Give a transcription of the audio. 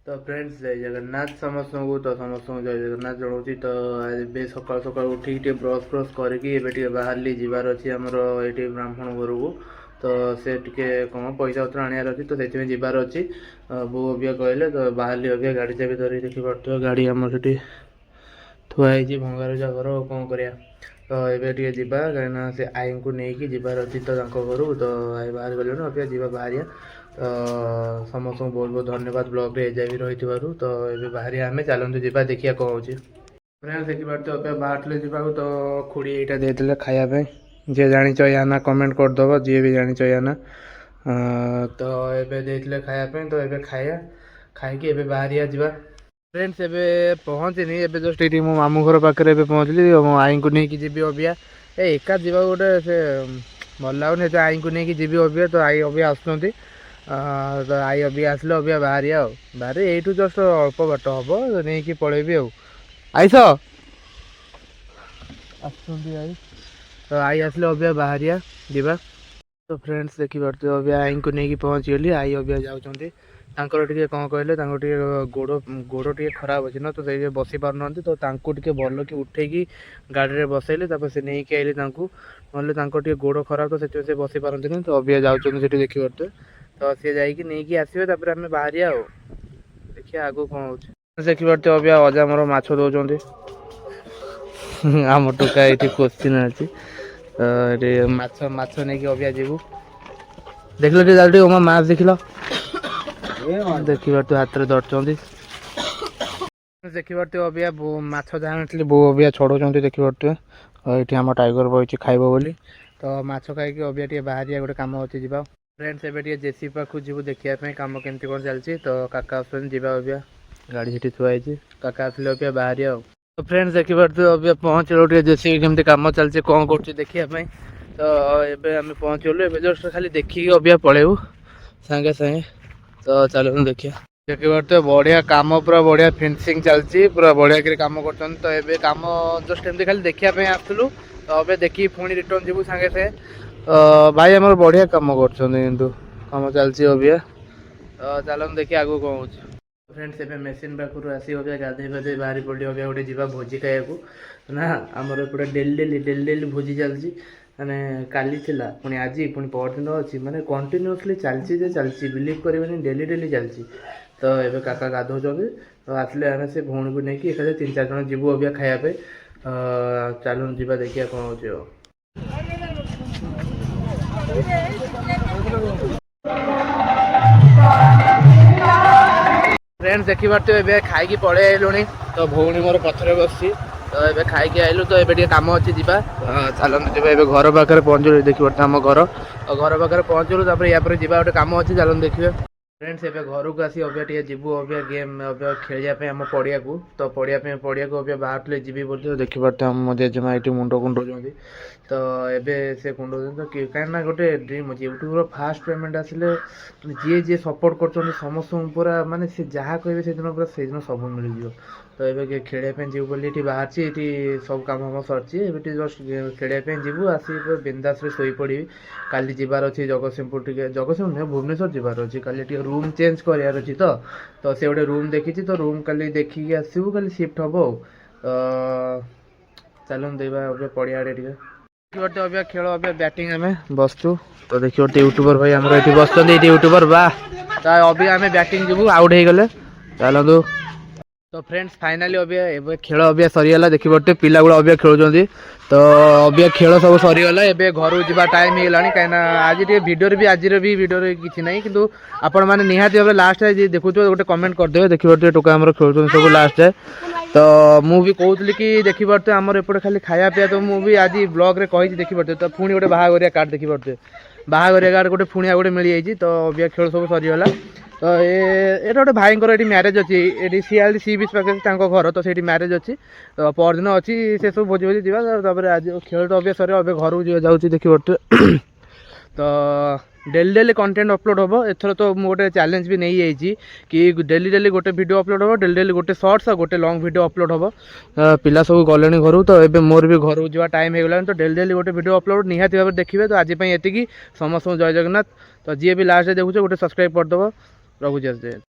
तो फ्रेंड्स जय जगन्नाथ समस्त को तो समस्त जय जगन्नाथ जनाऊँगी। तो ए सकाल सकाल उठिक ब्रश ब्रश करके बाहर जीवार अच्छी आमर ये ब्राह्मण घर को। तो से टे कौन पैसा पत्र आनार अच्छी तो से जीवार अच्छी बो अबिया कहले तो बाहर अबिया गाड़ी चाबी धरी देखी पार्थ गाड़ी आम से थुआई भंगारुजा घर कौन करा। तो ये जी कहीं से आई को लेकिन जीवार अच्छी तो घर तो आई बाहर गले अबिया जी बाहरिया। तो समस्त को बहुत बहुत धन्यवाद ब्लॉग रे एजाए भी रही। तो ये बाहरी आम चलते जा देखिए कौन हो फ्रेंड्स देखी पार्थ अबिया बाहर जावाक। तो खुड़ी यहाँ देते खायापी जी जाच या ना कमेंट करदेव जी भी जाच या ना। तो ये देते खायापी तो ये खाया खाई बाहरिया जा फ्रेंड्स एबे पहुँचनी एबे जस्ट ये मो मामू घर पाखे पहुँचली मो आई को लेकिन जी अबिया एका जा गोटे से भल लगुनि तो आई को लेकिन जी अबिया। तो आई अबिया आसुँच तो आई अबिया आसले अबिया बाहरिया बाहर यू जस्ट अल्प बाट हम नहीं पलैबी आईस आई तो आई आसले अबिया बाहरिया जा। तो फ्रेंड्स देखी पार्थ अबिया आई को लेकिन पहुँची गली आई अबिया जाऊँच तांकर टे कौन कहले गोड़ गोड़ टे खराब अच्छे ना तो बसी पार ना तो टे भल कि उठेकी गाड़ी में बसैले से नहीं आइले ना गोड़ खराब तो से बसी पारती ना। तो अबिया जाऊँ देखी पार्थ तो सी जाकि आसवे आम बाहरिया देखिए आगू कौन हो देखी पार्थ अबिया अजा मोर माछ दौरान आम टोका ये क्वेश्चन अच्छी तो माछ नहीं अबिया जीवु देख लो टे माछ देख लो देखी पार्थ हाथ में धरते देखी पार्थ अबिया माछ जानी बो अबिया छड़ाऊँ देखी पार्थ ये आम टाइगर बही खाइब बोली। तो माछ खाई अबिया टे बाहरिया गोटे कम अच्छी जा फ्रेंड्स एवं जेसी पाखु जीव देखापी कम केमती कौन चलती। तो काका आसुन जा अबिया गाड़ी से थुआई काका आसले अबिया बाहरिया। तो फ्रेंड्स देखी पार्थ अबिया पहुँच टे जेसी केमती कम चलती कौन कर देखापी। तो ये आम पहुँच गलु ए जस्ट खाली देखिए अबिया पलैबू सागे सागे। तो चलो देखिए देखी पार्थ बढ़िया कम पूरा बढ़िया फिनिशिंग चलती पूरा बढ़िया कम कर। तो ये कम जस्ट एमती खाली देखापी आसलु तो अब देखिए पुणी रिटर्न जीवु सागे सागे। भाई आम बढ़िया कम कम चलती अबिया। तो चलो देखिए आगू कौन हो फ्रेंड्स एवं मेसीन पाखु आसी अबिया गाधे पाधे बाहरी पड़ी अबिया गोटे जा भोजी खाया ना आमर एपटे डेली डेली भोजी चलती माने काली थिला पुणी आज पुणी परदिन अच्छी माने कंटिन्यूअसली चलती बिलीव करेंगे डेली डेली चलती। तो ये काका गाधौ तो आसले आम से भौणी को लेकिन एकादे 3-4 जन जीवु अबिया खायापे। चलून जा देखिए कौन हो फ्रेंड्स देखी पार्थ ए खाई पलि आइलुणी। तो भौणी मोर पथर बसी तो ये खाई आइलु तो ये कम अच्छी जा चलते जा घर पाखे पहुँचल देखी पार्थ आम घर घर पाखे पहुँचलु या गोटे कम अच्छी चलते देखिए फ्रेंड्स एवं घर को आसी अबिया टे जीवु अबिया गेम अबिया खेलिया आम पड़िया को। तो पड़िया को अबिया बाहर जीवी बोली तो देखी पार्थ आम जेजेमा ये मुंड कुंडौं। तो ये से कुंडौं तो कहीं गोटे ड्रीम अच्छी यूट्यूबर फास्ट पेमेंट आसिले जी जी सपोर्ट कर समस्त पूरा माने सी जहाँ कहे से दिन पूरा से दिन सब मिल। तो ये खेलिया जीव बोली ये बाहर ये सब कम हम सरची ये जस्ट खेलिया जीवु आसी बिंदास शोई पड़ी काली जीवार अच्छी जगतसिंहपुर टे जगतसिंहपुर नहीं भुवनेश्वर जीवार अच्छी काली टे रूम चेंज करार अच्छी। तो से गोटे रूम देखी तो रूम काली देखिए आसबू काली शिफ्ट हम चलो देवा पड़िया टे अबिया खेल अबिया बैटिंग आम बसचु। तो देखिए यूट्यूबर भाई आम ये बस यूट्यूबर बा अबिया आम बैटिंग जीवु आउट हो गले चलतु। तो फ्रेंड्स फाइनाली अबिया ए खेल अबिया सरीगला देखी पार्थ पिला गुड़ा अबिया खेलुं। तो अबिया खेल सब सरीगला ए घर जा टाइम होगा कहीं आज वीडियो भी आज भी वीडियो किसी ना कि आपण मैंने निहाती भाव लास्ट देखुच गोटे कमेंट करदे देखी पार्थ टोका आम खेल सब लास्ट जाए। तो मुझे कहूली कि देखी पार्थ आमर एपटे खाली खाया पीया तो मुझे आज ब्लॉग रे कही देखी पार्थ। तो पुणी गोटे बाहाघरिया कार्ड देखी पार्थ बाहाघरिया कार्ड गोटे पुणी गोटे मिल जाइए। तो अबिया खेल सब सरीगला। तो ये गोटे भाई ये मैरेज अच्छी ये सियाल सी बीच पाखे घर तो से मैरेज अच्छी। तो परदिन अच्छी से सब भोजी भोजी जापर आज खेल तो अबिया सर घर को जाऊँ देखी पार्थ। तो डेली डेली कंटेंट अपलोड हम एथर। तो गोटे चैलेंज भी नहीं जाइए कि डेली डेली गोटे वीडियो अपलोड हम डेली डेली गोटे शॉर्ट्स और गोटे लॉन्ग वीडियो अपलोड हम पिला सब गले घर। तो ये मोर भी घर जा टाइम होगा तो डेली डेली गोटे वीडियो अपलोड निहाती भाव देखिए। तो आज ये समस्त जय जगन्नाथ। तो जी भी लास्ट देखुचे गोटे सब्सक्राइब करदेव रघुजी जय।